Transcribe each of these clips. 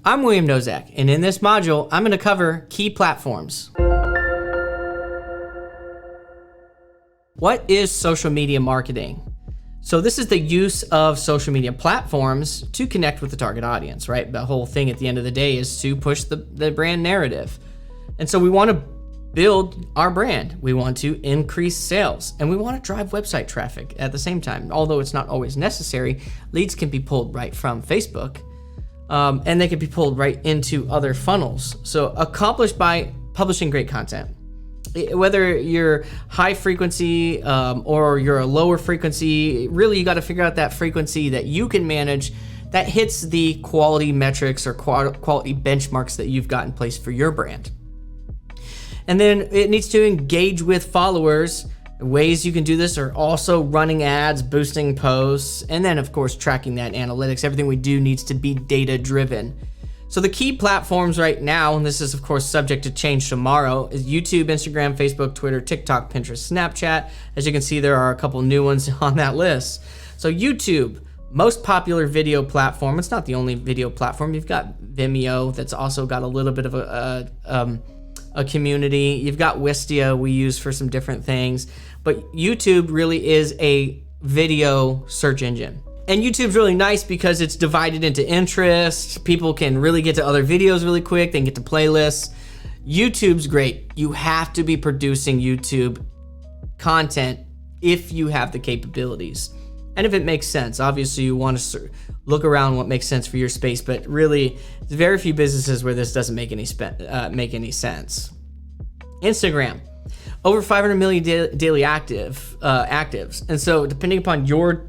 I'm William Nozak, and in this module, I'm going to cover key platforms. What is social media marketing? So this is the use of social media platforms to connect with the target audience, right? The whole thing at the end of the day is to push the brand narrative. And so we want to build our brand. We want to increase sales, and we want to drive website traffic at the same time. Although it's not always necessary, leads can be pulled right from Facebook. And they can be pulled right into other funnels. So accomplished by publishing great content. Whether you're high frequency or you're a lower frequency, really you got to figure out that frequency that you can manage that hits the quality metrics or quality benchmarks that you've got in place for your brand. And then it needs to engage with followers. Ways you can do this are also running ads, boosting posts, and then of course tracking that analytics. Everything we do needs to be data driven. So the key platforms right now, and this is of course subject to change tomorrow, is YouTube, Instagram, Facebook, Twitter, TikTok, Pinterest, Snapchat. As you can see, there are a couple new ones on that list. So YouTube, most popular video platform. It's not the only video platform. You've got Vimeo, that's also got a little bit of a community. You've got Wistia we use for some different things, but YouTube really is a video search engine. And YouTube's really nice because it's divided into interests. People can really get to other videos really quick. They can get to playlists. YouTube's great. You have to be producing YouTube content if you have the capabilities. And if it makes sense. Obviously you want to look around what makes sense for your space, but really there's very few businesses where this doesn't make any sense. Instagram, over 500 million daily actives. And so depending upon your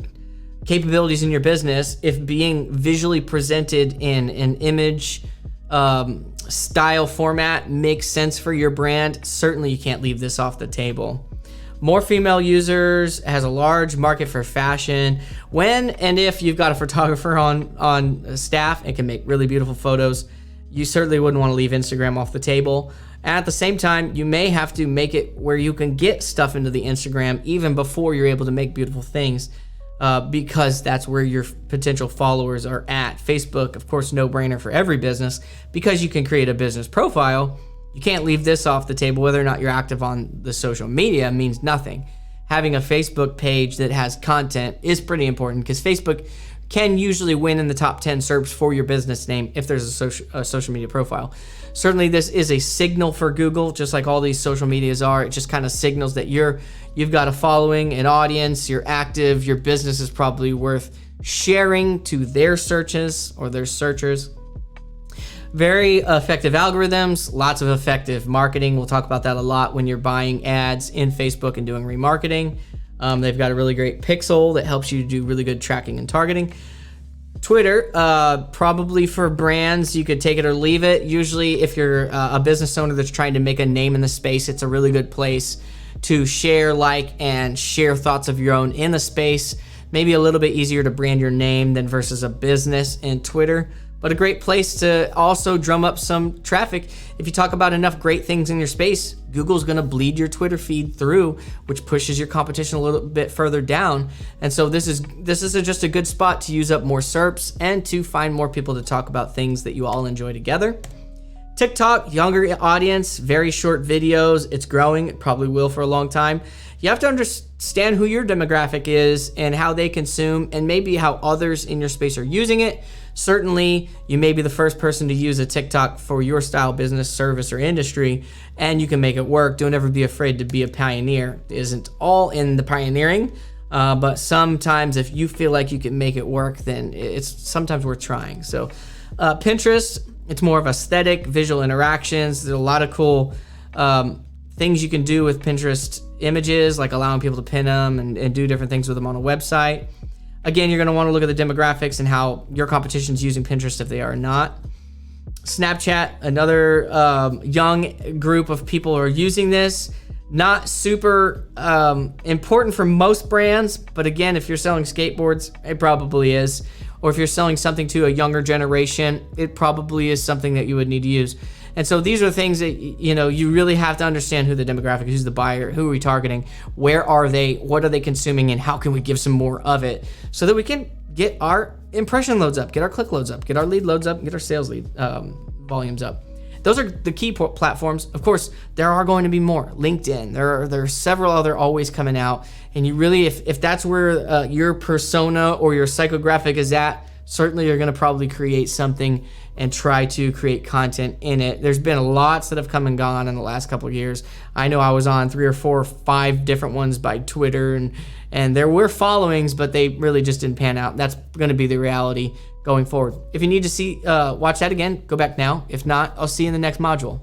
capabilities in your business, if being visually presented in an image style format makes sense for your brand, certainly you can't leave this off the table. More female users, has a large market for fashion. When and if you've got a photographer on staff and can make really beautiful photos, you certainly wouldn't want to leave Instagram off the table. At the same time, you may have to make it where you can get stuff into the Instagram even before you're able to make beautiful things, because that's where your potential followers are at. Facebook, of course, no brainer for every business because you can create a business profile. You can't leave this off the table. Whether or not you're active on the social media means nothing. Having a Facebook page that has content is pretty important because Facebook can usually win in the top 10 SERPs for your business name if there's a social media profile. Certainly this is a signal for Google, just like all these social medias are. It just kind of signals that you've got a following, an audience, you're active, your business is probably worth sharing to their searches or their searchers. Very effective algorithms, lots of effective marketing. We'll talk about that a lot when you're buying ads in Facebook and doing remarketing. They've got a really great pixel that helps you do really good tracking and targeting. Twitter, probably for brands, you could take it or leave it. Usually if you're a business owner that's trying to make a name in the space, it's a really good place to share, and share thoughts of your own in the space. Maybe a little bit easier to brand your name than versus a business in Twitter. But a great place to also drum up some traffic. If you talk about enough great things in your space, Google's gonna bleed your Twitter feed through, which pushes your competition a little bit further down. And so this is just a good spot to use up more SERPs and to find more people to talk about things that you all enjoy together. TikTok, younger audience, very short videos. It's growing, it probably will for a long time. You have to understand who your demographic is and how they consume and maybe how others in your space are using it. Certainly, you may be the first person to use a TikTok for your style business, service, or industry, and you can make it work. Don't ever be afraid to be a pioneer. It isn't all in the pioneering, but sometimes if you feel like you can make it work, then it's sometimes worth trying. So Pinterest, it's more of aesthetic, visual interactions. There's a lot of cool things you can do with Pinterest images, like allowing people to pin them and do different things with them on a website. Again, you're going to want to look at the demographics and how your competition's using Pinterest if they are not. Snapchat, another young group of people are using this. Not super important for most brands, but again, if you're selling skateboards, it probably is. Or if you're selling something to a younger generation, it probably is something that you would need to use. And so these are things that, you really have to understand who the demographic, who's the buyer, who are we targeting, where are they, what are they consuming, and how can we give some more of it so that we can get our impression loads up, get our click loads up, get our lead loads up, get our sales lead volumes up. Those are the key platforms. Of course, there are going to be more. LinkedIn, there are several other always coming out. And you really, if that's where your persona or your psychographic is at, certainly you're going to probably create something and try to create content in it. There's been lots that have come and gone in the last couple of years. I know I was on 3 or 4 or 5 different ones by Twitter, and there were followings, but they really just didn't pan out. That's going to be the reality going forward. If you need to watch that again, go back now. If not, I'll see you in the next module.